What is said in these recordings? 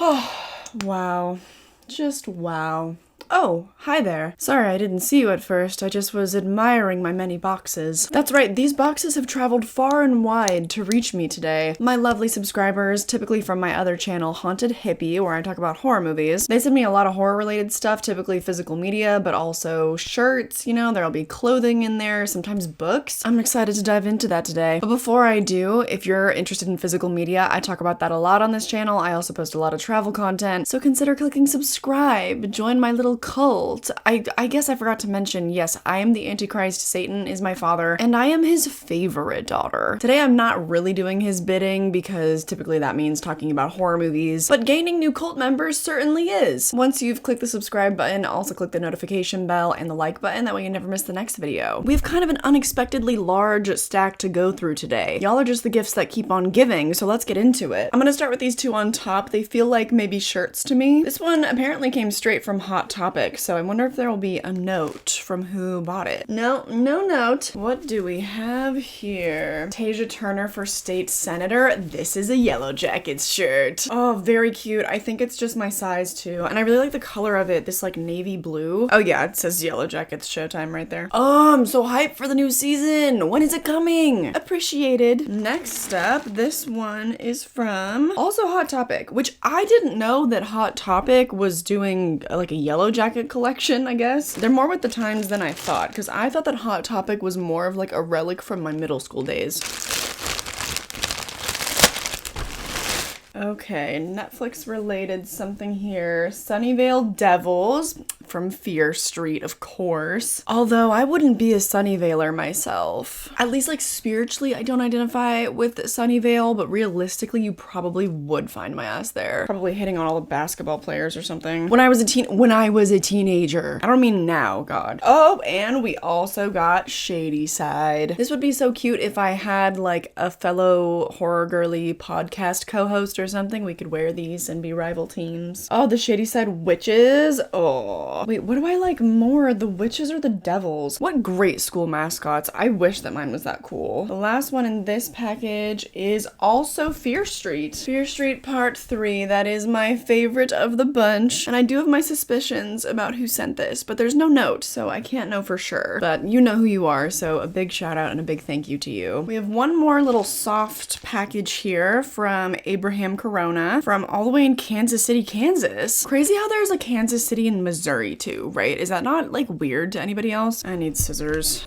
Oh, wow. Just wow. Oh, hi there. Sorry I didn't see you at first, I just was admiring my many boxes. That's right, these boxes have traveled far and wide to reach me today. My lovely subscribers, typically from my other channel, Haunted Hippie, where I talk about horror movies, they send me a lot of horror-related stuff, typically physical media, but also shirts, there'll be clothing in there, sometimes books. I'm excited to dive into that today. But before I do, if you're interested in physical media, I talk about that a lot on this channel. I also post a lot of travel content, so consider clicking subscribe, join my little cult. I guess I forgot to mention, yes, I am the Antichrist. Satan is my father, and I am his favorite daughter. Today I'm not really doing his bidding because typically that means talking about horror movies, but gaining new cult members certainly is. Once you've clicked the subscribe button, also click the notification bell and the like button, that way you never miss the next video. We have kind of an unexpectedly large stack to go through today. Y'all are just the gifts that keep on giving, so let's get into it. I'm gonna start with these two on top. They feel like maybe shirts to me. This one apparently came straight from Hot Topic, so I wonder if there will be a note from who bought it. No note. What do we have here? Tasia Turner for state senator. This is a Yellow Jackets shirt. Oh, very cute. I think it's just my size too, and I really like the color of it, this like navy blue. Oh yeah, it says Yellow Jackets Showtime right there. Oh, I'm so hyped for the new season. When is it coming? Appreciated. Next up, this one is from also Hot Topic, which I didn't know that Hot Topic was doing like a Yellow Jacket collection, I guess. They're more with the times than I thought, because I thought that Hot Topic was more of like a relic from my middle school days. Okay, Netflix related something here. Sunnyvale Devils from Fear Street, of course. Although I wouldn't be a Sunnyvaler myself. At least like spiritually, I don't identify with Sunnyvale, but realistically, you probably would find my ass there. Probably hitting on all the basketball players or something. When I was a teenager. I don't mean now, God. Oh, and we also got Shady Side. This would be so cute if I had like a fellow horror girly podcast co-host or something. We could wear these and be rival teams. Oh, the Shady Side witches. Oh. Wait, what do I like more? The witches or the devils? What great school mascots. I wish that mine was that cool. The last one in this package is also Fear Street. Fear Street Part 3. That is my favorite of the bunch. And I do have my suspicions about who sent this, but there's no note, so I can't know for sure. But you know who you are, so a big shout out and a big thank you to you. We have one more little soft package here from Abraham Corona from all the way in Kansas City, Kansas. Crazy how there's a Kansas City in Missouri too, right? Is that not like weird to anybody else? I need scissors.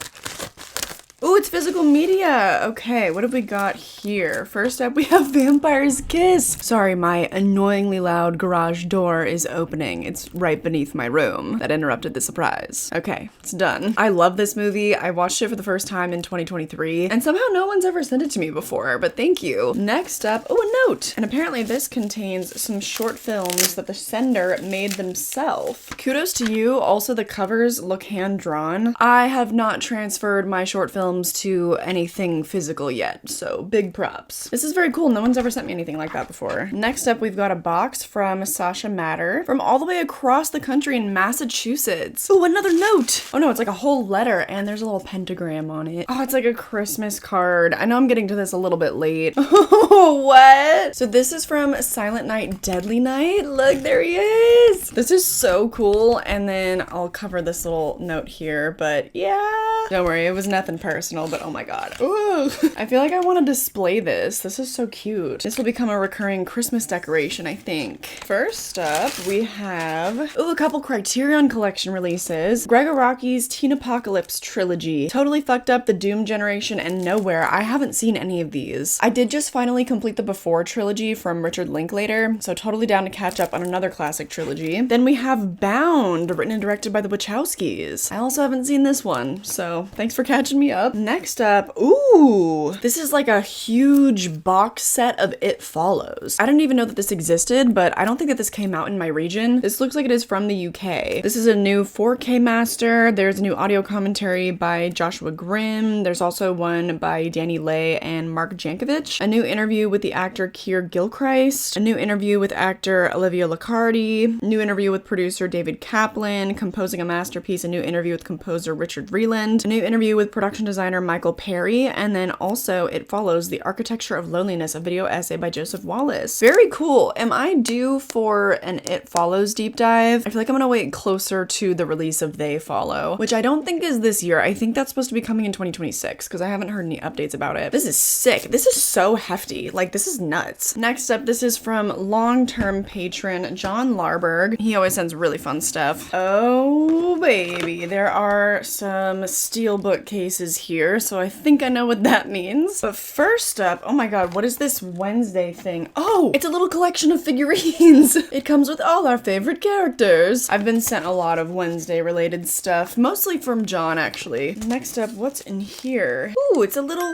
Ooh, it's physical media. Okay, what have we got here? First up, we have Vampire's Kiss. Sorry, my annoyingly loud garage door is opening. It's right beneath my room. That interrupted the surprise. Okay, it's done. I love this movie. I watched it for the first time in 2023, and somehow no one's ever sent it to me before, but thank you. Next up, oh, a note. And apparently this contains some short films that the sender made themselves. Kudos to you. Also, the covers look hand-drawn. I have not transferred my short films to anything physical yet, so big props. This is very cool. No one's ever sent me anything like that before. Next up, we've got a box from Sasha Matter from all the way across the country in Massachusetts. Oh, another note. Oh no, it's like a whole letter and there's a little pentagram on it. Oh, it's like a Christmas card. I know I'm getting to this a little bit late. Oh, what? So this is from Silent Night, Deadly Night. Look, there he is. This is so cool. And then I'll cover this little note here, but yeah. Don't worry, it was nothing personal. But oh my god. Ooh. I feel like I want to display this. This is so cute. This will become a recurring Christmas decoration, I think. First up, we have a couple Criterion Collection releases. Greg Araki's Teen Apocalypse trilogy. Totally fucked up, The Doom Generation, and Nowhere. I haven't seen any of these. I did just finally complete the Before trilogy from Richard Linklater, so totally down to catch up on another classic trilogy. Then we have Bound, written and directed by the Wachowskis. I also haven't seen this one, so thanks for catching me up. Next up, ooh, this is like a huge box set of It Follows. I didn't even know that this existed, but I don't think that this came out in my region. This looks like it is from the UK. This is a new 4K master. There's a new audio commentary by Joshua Grimm. There's also one by Danny Lay and Mark Jankovic. A new interview with the actor Keir Gilchrist. A new interview with actor Olivia Liccardi. New interview with producer David Kaplan, composing a masterpiece. A new interview with composer Richard Vreeland. A new interview with production designer designer Michael Perry, and then also it follows The Architecture of Loneliness, a video essay by Joseph Wallace. Very cool. Am I due for an It Follows deep dive? I feel like I'm gonna wait closer to the release of They Follow, which I don't think is this year. I think that's supposed to be coming in 2026 because I haven't heard any updates about it. This is sick. This is so hefty. Like, this is nuts. Next up, this is from long-term patron John Larberg. He always sends really fun stuff. Oh, baby. There are some steelbook cases here, so I think I know what that means. But first up, oh my god, what is this Wednesday thing? Oh, it's a little collection of figurines. It comes with all our favorite characters. I've been sent a lot of Wednesday-related stuff, mostly from John, actually. Next up, what's in here? Ooh, it's a little...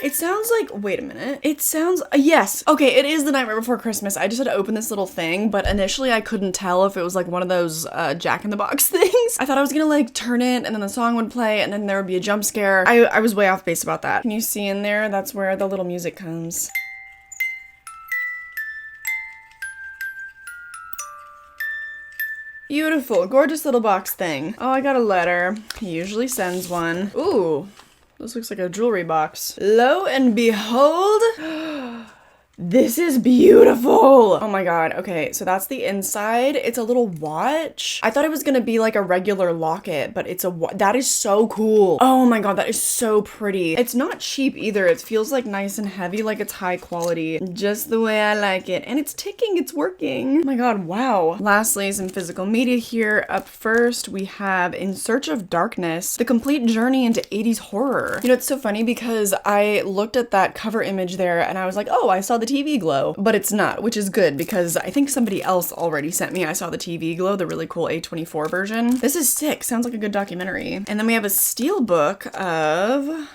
It sounds like, wait a minute. It sounds, yes. Okay, it is The Nightmare Before Christmas. I just had to open this little thing, but initially I couldn't tell if it was like one of those Jack in the Box things. I thought I was gonna like turn it and then the song would play and then there would be a jump scare. I was way off base about that. Can you see in there? That's where the little music comes. Beautiful, gorgeous little box thing. Oh, I got a letter. He usually sends one. Ooh. This looks like a jewelry box. Lo and behold, this is beautiful. Oh my god. Okay, so that's the inside. It's a little watch. I thought it was gonna be like a regular locket, but it's that is so cool. Oh my god, that is so pretty. It's not cheap either. It feels like nice and heavy, like it's high quality, just the way I like it. And it's ticking, it's working. Oh my god, wow. Lastly, some physical media here. Up first, we have In Search of Darkness, the complete journey into 80s horror. You know, it's so funny because I looked at that cover image there and I was like, oh, I saw the TV glow, but it's not, which is good because I think somebody else already sent me. I saw the TV glow, the really cool A24 version. This is sick. Sounds like a good documentary. And then we have a steelbook of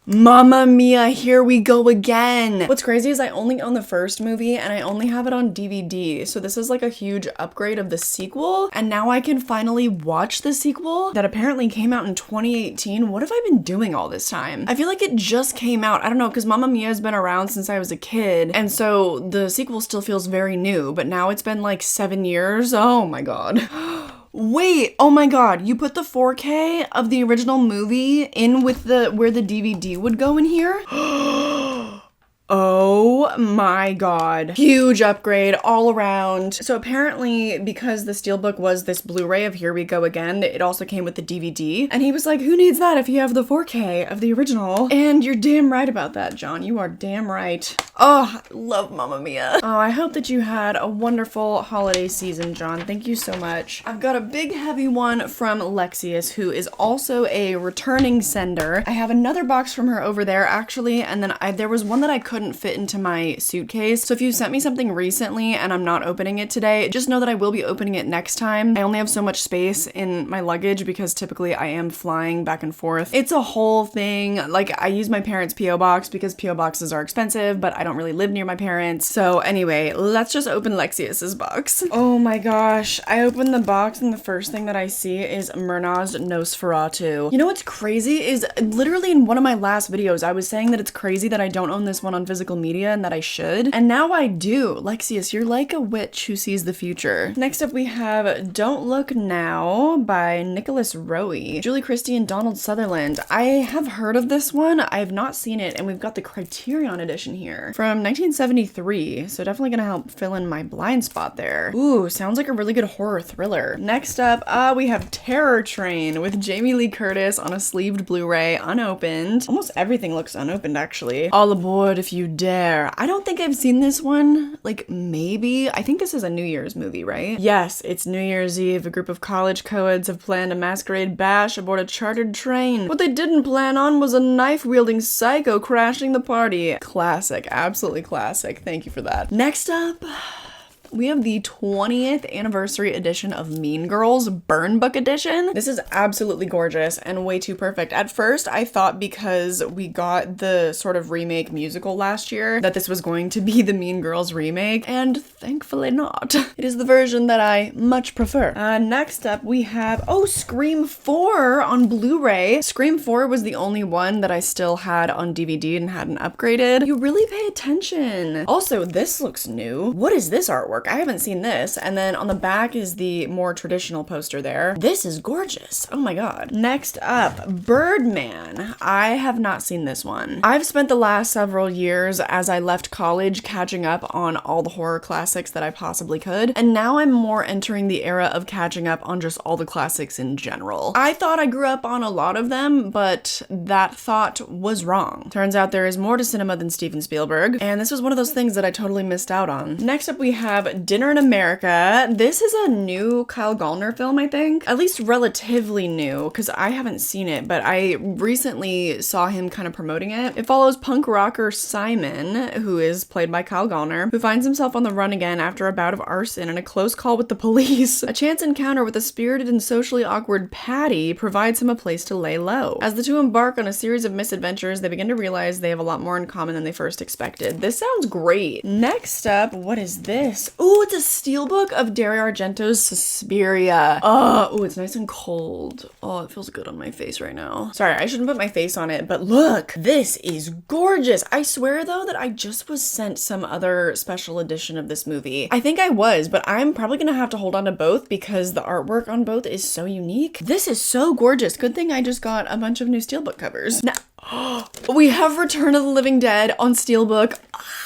Mamma Mia, here we go again. What's crazy is I only own the first movie and I only have it on DVD. So this is like a huge upgrade of the sequel. And now I can finally watch the sequel that apparently came out in 2018. What have I been doing all this time? I feel like it just came out. I don't know, because Mamma Mia has been around since I was a kid. And so the sequel still feels very new, but now it's been like 7 years. Oh my god. Wait, oh my god, you put the 4K of the original movie in with the where the DVD would go in here? Oh my god. Huge upgrade all around. So apparently, because the steelbook was this Blu-ray of Here We Go Again, it also came with the DVD. And he was like, who needs that if you have the 4K of the original? And you're damn right about that, John. You are damn right. Oh, I love Mamma Mia. Oh, I hope that you had a wonderful holiday season, John. Thank you so much. I've got a big heavy one from Lexius, who is also a returning sender. I have another box from her over there, actually, and then there was one that I couldn't fit into my suitcase. So if you sent me something recently and I'm not opening it today, just know that I will be opening it next time. I only have so much space in my luggage because typically I am flying back and forth. It's a whole thing. Like, I use my parents' P.O. box because P.O. boxes are expensive, but I don't really live near my parents. So anyway, let's just open Lexius's box. Oh my gosh. I opened the box and the first thing that I see is Murnau's Nosferatu. You know what's crazy is literally in one of my last videos, I was saying that it's crazy that I don't own this one on physical media and that I should. And now I do. Lexius, you're like a witch who sees the future. Next up we have Don't Look Now by Nicholas Rowe, Julie Christie and Donald Sutherland. I have heard of this one. I have not seen it, and we've got the Criterion edition here from 1973. So definitely gonna help fill in my blind spot there. Ooh, sounds like a really good horror thriller. Next up, we have Terror Train with Jamie Lee Curtis on a sleeved Blu-ray, unopened. Almost everything looks unopened, actually. All aboard if you dare. I don't think I've seen this one. Like, maybe. I think this is a New Year's movie, right? Yes, it's New Year's Eve. A group of college co-eds have planned a masquerade bash aboard a chartered train. What they didn't plan on was a knife-wielding psycho crashing the party. Classic. Absolutely classic. Thank you for that. Next up, we have the 20th anniversary edition of Mean Girls Burn Book Edition. This is absolutely gorgeous and way too perfect. At first, I thought because we got the sort of remake musical last year that this was going to be the Mean Girls remake, and thankfully not. It is the version that I much prefer. Next up, we have, Scream 4 on Blu-ray. Scream 4 was the only one that I still had on DVD and hadn't upgraded. You really pay attention. Also, this looks new. What is this artwork? I haven't seen this. And then on the back is the more traditional poster there. This is gorgeous. Oh my god. Next up, Birdman. I have not seen this one. I've spent the last several years as I left college catching up on all the horror classics that I possibly could, and now I'm more entering the era of catching up on just all the classics in general. I thought I grew up on a lot of them, but that thought was wrong. Turns out there is more to cinema than Steven Spielberg, and this was one of those things that I totally missed out on. Next up we have Dinner in America. This is a new Kyle Gallner film, I think. At least relatively new, because I haven't seen it, but I recently saw him kind of promoting it. It follows punk rocker Simon, who is played by Kyle Gallner, who finds himself on the run again after a bout of arson and a close call with the police. A chance encounter with a spirited and socially awkward Patty provides him a place to lay low. As the two embark on a series of misadventures, they begin to realize they have a lot more in common than they first expected. This sounds great. Next up, what is this? Ooh, it's a steelbook of Dario Argento's Suspiria. Oh, it's nice and cold. Oh, it feels good on my face right now. Sorry, I shouldn't put my face on it, but look, this is gorgeous. I swear though that I just was sent some other special edition of this movie. I think I was, but I'm probably gonna have to hold on to both because the artwork on both is so unique. This is so gorgeous. Good thing I just got a bunch of new steelbook covers. Now, we have Return of the Living Dead on steelbook.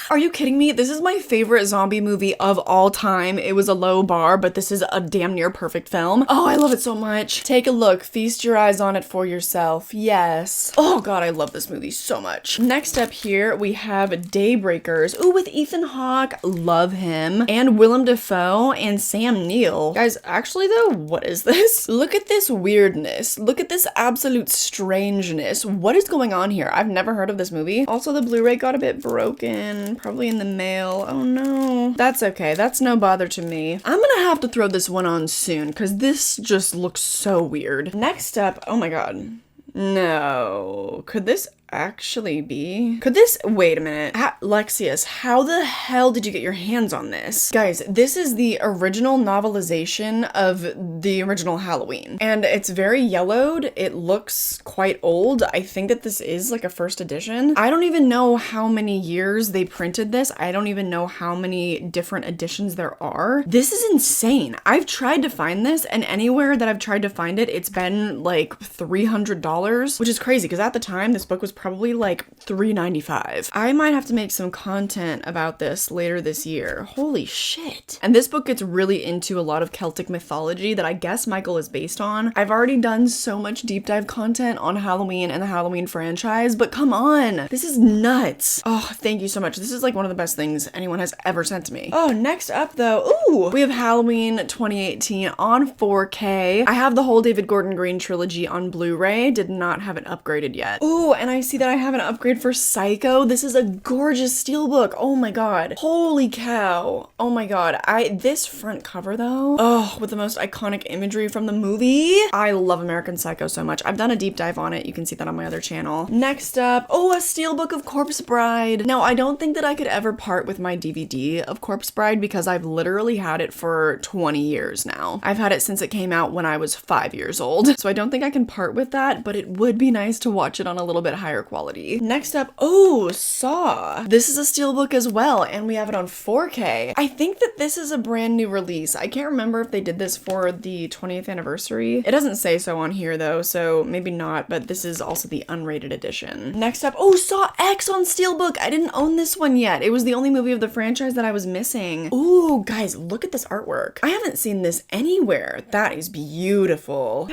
Are you kidding me? This is my favorite zombie movie of all time. It was a low bar, but this is a damn near perfect film. Oh, I love it so much. Take a look. Feast your eyes on it for yourself. Yes. Oh god, I love this movie so much. Next up here, we have Daybreakers. Ooh, with Ethan Hawke. Love him. And Willem Dafoe and Sam Neill. Guys, actually though, what is this? Look at this weirdness. Look at this absolute strangeness. What is going on here? I've never heard of this movie. Also, the Blu-ray got a bit broken. Probably in the mail. Oh no. That's okay. That's no bother to me. I'm gonna have to throw this one on soon because this just looks so weird. Next up, oh my god. No. Could this actually be? Could this, wait a minute. Lexius, how the hell did you get your hands on this? Guys, this is the original novelization of the original Halloween, and it's very yellowed. It looks quite old. I think that this is like a first edition. I don't even know how many years they printed this. I don't even know how many different editions there are. This is insane. I've tried to find this, and anywhere that I've tried to find it, it's been like $300, which is crazy because at the time this book was probably like $3.95. I might have to make some content about this later this year. Holy shit. And this book gets really into a lot of Celtic mythology that I guess Michael is based on. I've already done so much deep dive content on Halloween and the Halloween franchise, but come on, this is nuts. Oh, thank you so much. This is like one of the best things anyone has ever sent to me. Oh, next up though, ooh, we have Halloween 2018 on 4K. I have the whole David Gordon Green trilogy on Blu-ray, did not have it upgraded yet. Ooh, and I see that I have an upgrade for Psycho. This is a gorgeous steelbook. Oh my god. Holy cow. Oh my god. This front cover though, oh, with the most iconic imagery from the movie. I love American Psycho so much. I've done a deep dive on it. You can see that on my other channel. Next up, oh, a steelbook of Corpse Bride. Now, I don't think that I could ever part with my DVD of Corpse Bride because I've literally had it for 20 years now. I've had it since it came out when I was 5 years old. So I don't think I can part with that, but it would be nice to watch it on a little bit higher quality. Next up, oh, Saw. This is a steelbook as well, and we have it on 4K. I think that this is a brand new release. I can't remember if they did this for the 20th anniversary. It doesn't say so on here though, so maybe not, but this is also the unrated edition. Next up, oh, Saw X on steelbook. I didn't own this one yet. It was the only movie of the franchise that I was missing. Ooh, guys, look at this artwork. I haven't seen this anywhere. That is beautiful.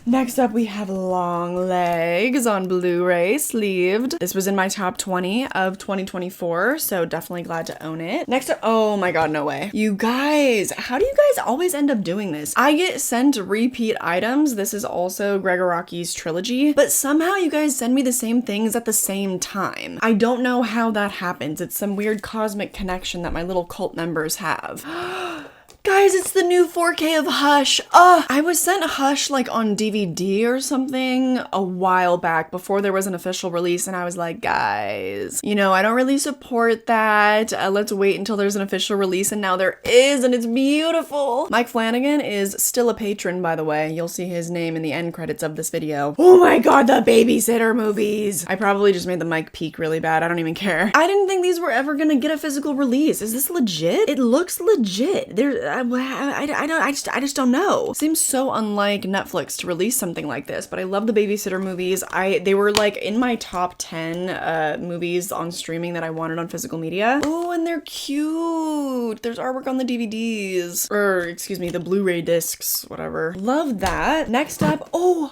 Next up, we have Long Legs on Blu-ray. sleeved. This was in my top 20 of 2024, so definitely glad to own it. Next up, oh my god, no way. You guys, how do you guys always end up doing this? I get sent repeat items. This is also Gregoraki's trilogy, but somehow you guys send me the same things at the same time. I don't know how that happens. It's some weird cosmic connection that my little cult members have. Guys, it's the new 4K of Hush. I was sent Hush like on DVD or something a while back before there was an official release, and I was like, guys, you know, I don't really support that. Let's wait until there's an official release, and now there is, and it's beautiful. Mike Flanagan is still a patron, by the way. You'll see his name in the end credits of this video. Oh my god, the babysitter movies. I probably just made the mic peak really bad. I don't even care. I didn't think these were ever gonna get a physical release. Is this legit? It looks legit. I just don't know. Seems so unlike Netflix to release something like this, but I love the babysitter movies. They were like in my top 10 movies on streaming that I wanted on physical media. Oh, and they're cute. There's artwork on the DVDs, or excuse me, the Blu-ray discs, whatever. Love that. Next up, oh,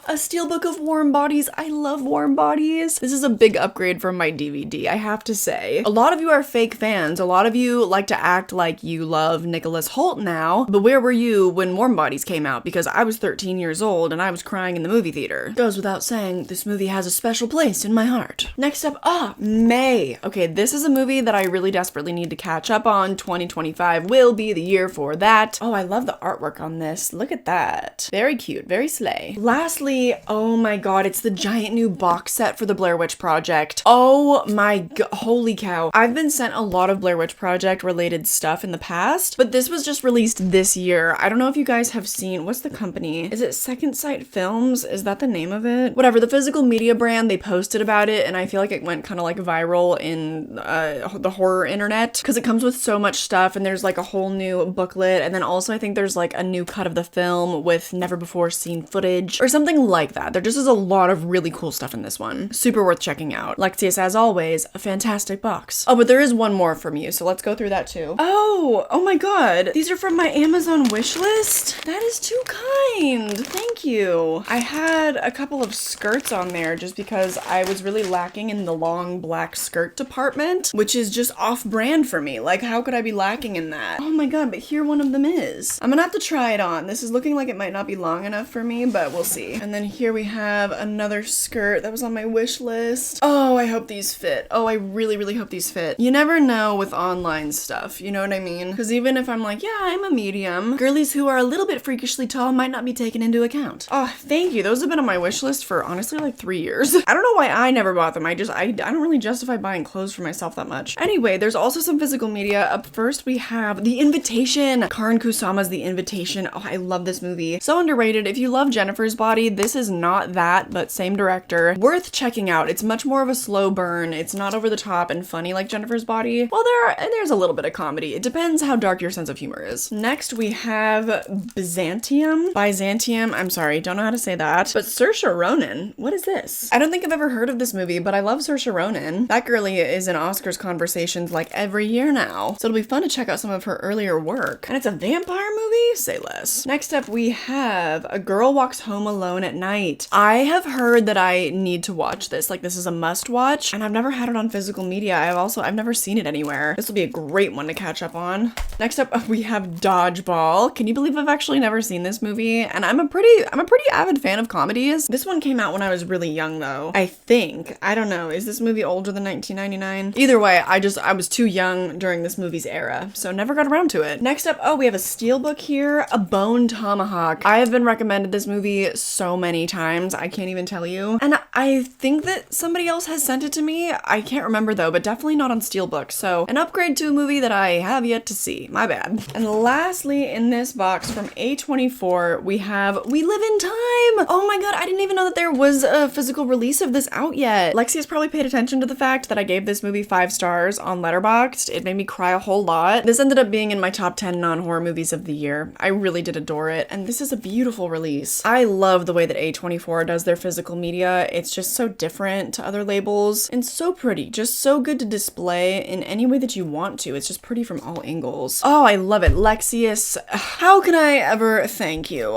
a steelbook of Warm Bodies. I love Warm Bodies. This is a big upgrade from my DVD, I have to say. A lot of you are fake fans. A lot of you like to act like you love Nicholas Hoult now, but where were you when Warm Bodies came out? Because I was 13 years old and I was crying in the movie theater. Goes without saying, this movie has a special place in my heart. Next up, May. Okay, this is a movie that I really desperately need to catch up on. 2025 will be the year for that. Oh, I love the artwork on this. Look at that. Very cute, very slay. Lastly, oh my god, it's the giant new box set for the Blair Witch Project. Oh my god, holy cow. I've been sent a lot of Blair Witch Project related stuff in the past, but this was just released this year. I don't know if you guys have seen, what's the company? Is it Second Sight Films? Is that the name of it? Whatever, the physical media brand, they posted about it, and I feel like it went kind of like viral in the horror internet, because it comes with so much stuff, and there's like a whole new booklet, and then also I think there's like a new cut of the film with never before seen footage, or something like that. There just is a lot of really cool stuff in this one. Super worth checking out. Lexius, as always, a fantastic box. Oh, but there is one more from you, so let's go through that too. Oh my god. These are from my Amazon wish list. That is too kind. Thank you. I had a couple of skirts on there just because I was really lacking in the long black skirt department, which is just off-brand for me. Like, how could I be lacking in that? Oh my god, but here one of them is. I'm gonna have to try it on. This is looking like it might not be long enough for me, but we'll see. And then here we have another skirt that was on my wish list. Oh, I hope these fit. Oh, I really, really hope these fit. You never know with online stuff, you know what I mean? Because even if I'm like, yeah, I'm a medium, girlies who are a little bit freakishly tall might not be taken into account. Oh, thank you. Those have been on my wish list for honestly like 3 years. I don't know why I never bought them. I don't really justify buying clothes for myself that much. Anyway, there's also some physical media. Up first, we have The Invitation. Karin Kusama's The Invitation. Oh, I love this movie. So underrated. If you love Jennifer's Body, this is not that, but same director. Worth checking out. It's much more of a slow burn. It's not over the top and funny like Jennifer's Body. Well, there's a little bit of comedy. It depends how dark your sense of humor is. Next, we have Byzantium. I'm sorry, don't know how to say that. But Saoirse Ronan, what is this? I don't think I've ever heard of this movie, but I love Saoirse Ronan. That girlie is in Oscars conversations like every year now, so it'll be fun to check out some of her earlier work. And it's a vampire movie? Say less. Next up, we have A Girl Walks Home Alone at Night. I have heard that I need to watch this. Like, this is a must watch, and I've never had it on physical media. I've never seen it anywhere. This will be a great one to catch up on. Next up, we have Dodgeball. Can you believe I've actually never seen this movie? And I'm a pretty avid fan of comedies. This one came out when I was really young though. I think. I don't know. Is this movie older than 1999? Either way, I was too young during this movie's era, so never got around to it. Next up, oh, we have a steelbook here, A Bone Tomahawk. I have been recommended this movie so many times, I can't even tell you. And I think that somebody else has sent it to me. I can't remember though, but definitely not on steelbook. So an upgrade to a movie that I have yet to see. My bad. And lastly, in this box from A24, we have We Live in Time. Oh my god, I didn't even know that there was a physical release of this out yet. Lexius probably paid attention to the fact that I gave this movie 5 stars on Letterboxd. It made me cry a whole lot. This ended up being in my top 10 non-horror movies of the year. I really did adore it, and this is a beautiful release. I love the way that A24 does their physical media. It's just so different to other labels and so pretty, just so good to display in any way that you want to. It's just pretty from all angles. Oh, I love it. Lexius, how can I ever thank you?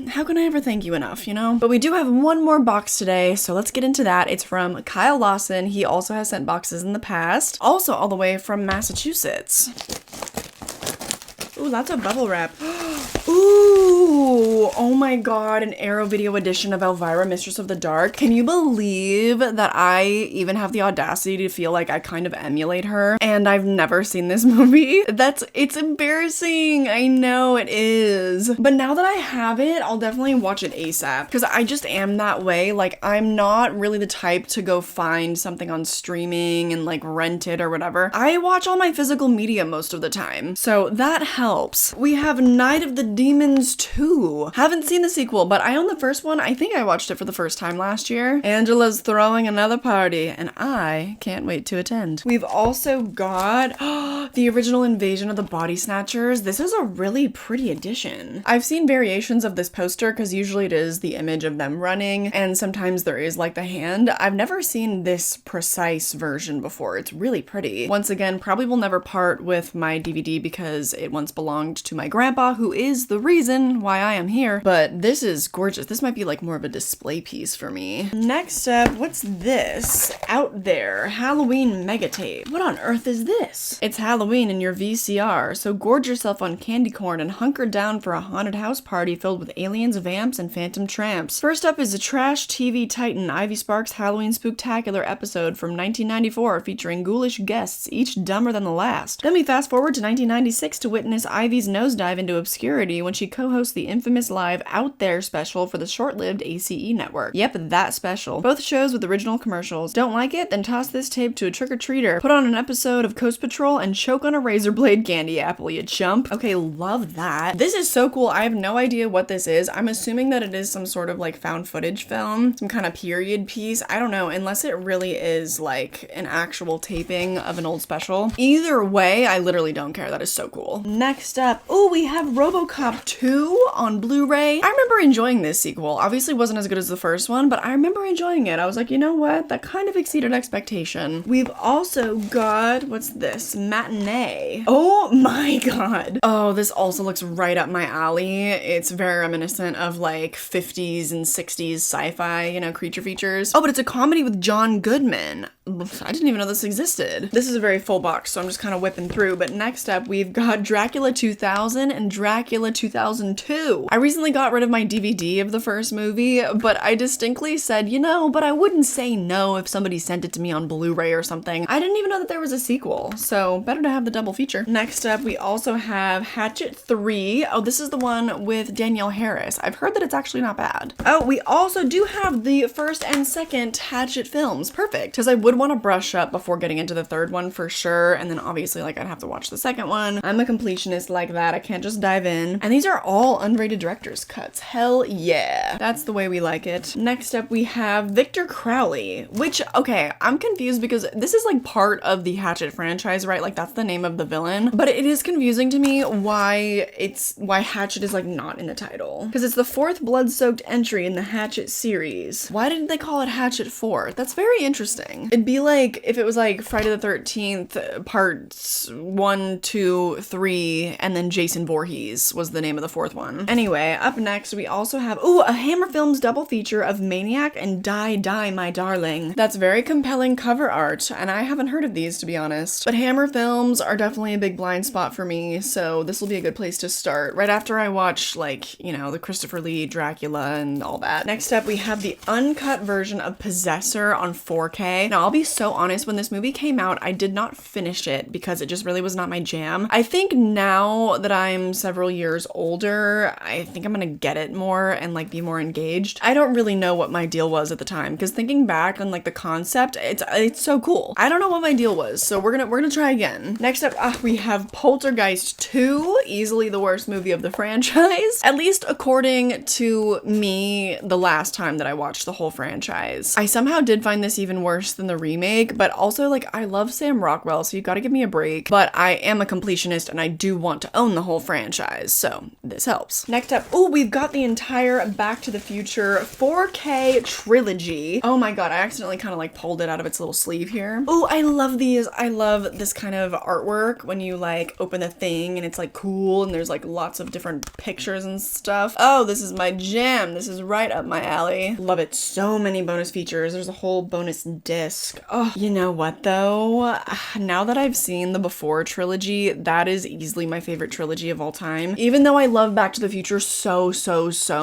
How can I ever thank you enough, you know? But we do have one more box today, so let's get into that. It's from Kyle Lawson. He also has sent boxes in the past, also all the way from Massachusetts. Ooh, lots of bubble wrap. Ooh, oh my god, an Arrow Video edition of Elvira, Mistress of the Dark. Can you believe that I even have the audacity to feel like I kind of emulate her? And I've never seen this movie. It's embarrassing. I know it is. But now that I have it, I'll definitely watch it ASAP. Because I just am that way. Like, I'm not really the type to go find something on streaming and like rent it or whatever. I watch all my physical media most of the time. So that helps. We have Night of the Demons 2. Haven't seen the sequel, but I own the first one. I think I watched it for the first time last year. Angela's throwing another party, and I can't wait to attend. We've also got the original Invasion of the Body Snatchers. This is a really pretty edition. I've seen variations of this poster because usually it is the image of them running, and sometimes there is like the hand. I've never seen this precise version before. It's really pretty. Once again, probably will never part with my DVD because it once belonged to my grandpa, who is the reason why I am here. But this is gorgeous. This might be like more of a display piece for me. Next up, what's this? Out There, Halloween mega tape. What on earth is this? It's Halloween in your VCR, so gorge yourself on candy corn and hunker down for a haunted house party filled with aliens, vamps, and phantom tramps. First up is a trash TV titan Ivy Sparks' Halloween Spooktacular episode from 1994 featuring ghoulish guests, each dumber than the last. Then we fast forward to 1996 to witness Ivy's nosedive into obscurity when she co-hosts the infamous live Out There special for the short-lived ACE network. Yep, that special. Both shows with original commercials. Don't like it? Then toss this tape to a trick-or-treater. Put on an episode of Coast Patrol and choke on a razor blade candy apple, you chump. Okay, love that. This is so cool. I have no idea what this is. I'm assuming that it is some sort of like found footage film, some kind of period piece. I don't know, unless it really is like an actual taping of an old special. Either way, I literally don't care. That is so cool. Next up, oh, we have RoboCop 2 on Blu-ray. I remember enjoying this sequel. Obviously wasn't as good as the first one, but I remember enjoying it. I was like, you know what? That kind of exceeded expectation. We've also got, what's this? Matinee. Oh my god. Oh, this also looks right up my alley. It's very reminiscent of like 50s and 60s sci-fi, you know, creature features. Oh, but it's a comedy with John Goodman. I didn't even know this existed. This is a very full box, so I'm just kind of whipping through. But next up, we've got Dracula 2000 and Dracula 2002. I recently got rid of my DVD of the first movie, but I distinctly said, you know, but I wouldn't say no if somebody sent it to me on Blu-ray or something. I didn't even know that there was a sequel, so better to have the double feature. Next up, we also have Hatchet 3. Oh, this is the one with Danielle Harris. I've heard that it's actually not bad. Oh, we also do have the first and second Hatchet films. Perfect, because I would want to brush up before getting into the third one for sure, and then obviously like I'd have to watch the second one. I'm a completionist like that. I can't just dive in. And these are all unrated director's cuts. Hell yeah. That's the way we like it. Next up we have Victor Crowley, which, okay, I'm confused because this is like part of the Hatchet franchise, right? Like that's the name of the villain, but it is confusing to me why Hatchet is like not in the title, because it's the fourth blood-soaked entry in the Hatchet series. Why didn't they call it Hatchet 4? That's very interesting. It'd be like if it was like Friday the 13th parts 1, 2, 3, and then Jason Voorhees was the name of the fourth one. Anyway, up next we also have, ooh, a Hammer Films double feature of Maniac and Die Die My Darling. That's very compelling cover art, and I haven't heard of these to be honest. But Hammer Films are definitely a big blind spot for me, so this will be a good place to start right after I watch, like, you know, the Christopher Lee Dracula and all that. Next up we have the uncut version of Possessor on 4K. Now I'll be so honest, when this movie came out I did not finish it because it just really was not my jam. I think now that I'm several years older, I think I'm gonna get it more and like be more engaged. I don't really know what my deal was at the time, because thinking back on like the concept, it's so cool. I don't know what my deal was, so we're gonna try again. Next up, we have Poltergeist 2, easily the worst movie of the franchise, at least according to me the last time that I watched the whole franchise. I somehow did find this even worse than the remake, but also like I love Sam Rockwell, so you gotta give me a break. But I am a completionist and I do want to own the whole franchise, so this helps. Next up, oh, we've got the entire Back to the Future 4K trilogy. Oh my god, I accidentally kind of like pulled it out of its little sleeve here. Oh, I love these. I love this kind of artwork when you like open the thing and it's like cool and there's like lots of different pictures and stuff. Oh, this is my jam. This is right up my alley. Love it. So many bonus features. There's a whole bonus disc. Oh, you know what though? Now that I've seen the Before trilogy, that is easily my favorite trilogy of all time. Even though I love Back to the Future so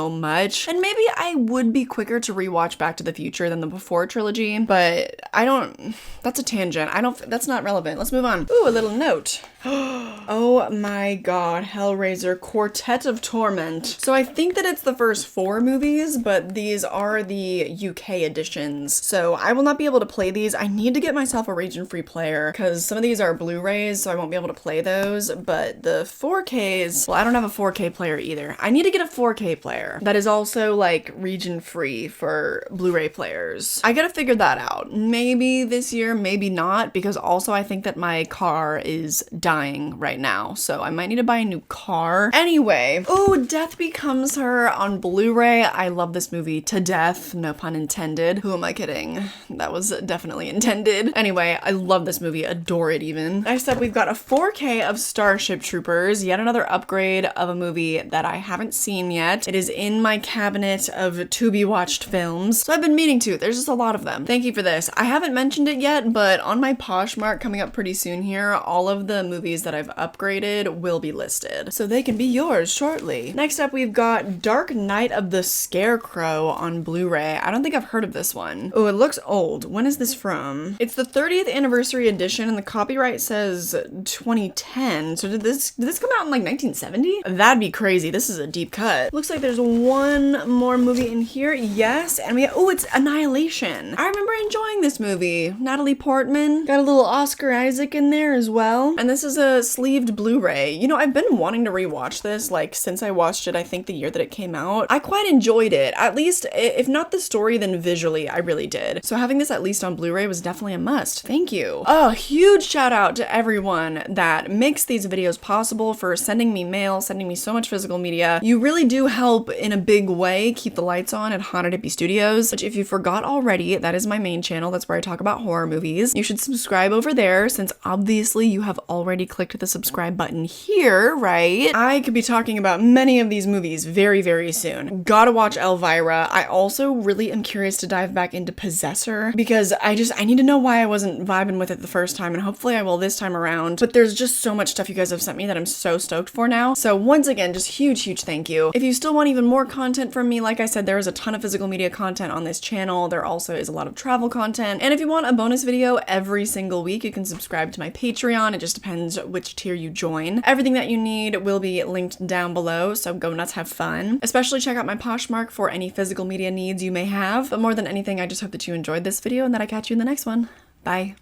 much. And maybe I would be quicker to rewatch Back to the Future than the Before trilogy, but I don't, that's a tangent. That's not relevant. Let's move on. Ooh, a little note. Oh my god, Hellraiser Quartet of Torment. So I think that it's the first 4 movies, but these are the UK editions. So I will not be able to play these. I need to get myself a region-free player because some of these are Blu-rays, so I won't be able to play those. But the 4Ks, well, I don't have a 4K player either. I need to get a 4K player that is also like region-free for Blu-ray players. I gotta figure that out. Maybe this year, maybe not, because also I think that my car is dying right now, so I might need to buy a new car. Anyway, oh, Death Becomes Her on Blu-ray. I love this movie to death, no pun intended. Who am I kidding? That was definitely intended. Anyway, I love this movie, adore it even. Next up, we've got a 4K of Starship Troopers, yet another upgrade of a movie that I haven't seen yet. It is in my cabinet of to-be-watched films, so I've been meaning to. There's just a lot of them. Thank you for this. I haven't mentioned it yet, but on my Poshmark coming up pretty soon here, all of the movies that I've upgraded will be listed, so they can be yours shortly. Next up, we've got Dark Knight of the Scarecrow on Blu-ray. I don't think I've heard of this one. Oh, it looks old. When is this from? It's the 30th anniversary edition and the copyright says 2010. So did this come out in like 1970? That'd be crazy. This is a deep cut. Looks like there's one more movie in here. Yes, and oh, it's Annihilation. I remember enjoying this movie. Natalie Portman. Got a little Oscar Isaac in there as well. And this is a sleeved Blu-ray. You know, I've been wanting to rewatch this like since I watched it, I think the year that it came out. I quite enjoyed it. At least, if not the story, then visually, I really did. So having this at least on Blu-ray was definitely a must. Thank you. Oh, huge shout out to everyone that makes these videos possible, for sending me mail, sending me so much physical media. You really do help in a big way keep the lights on at Haunted Hippie Studios, which if you forgot already, that is my main channel. That's where I talk about horror movies. You should subscribe over there since obviously you have already clicked the subscribe button here, right? I could be talking about many of these movies very soon. Gotta watch Elvira. I also really am curious to dive back into Possessor because I need to know why I wasn't vibing with it the first time, and hopefully I will this time around. But there's just so much stuff you guys have sent me that I'm so stoked for now. So once again, just huge thank you. If you still want even more content from me, like I said, there is a ton of physical media content on this channel. There also is a lot of travel content. And if you want a bonus video every single week, you can subscribe to my Patreon. It just depends which tier you join. Everything that you need will be linked down below, so go nuts, have fun. Especially check out my Poshmark for any physical media needs you may have. But more than anything, I just hope that you enjoyed this video and that I catch you in the next one. Bye.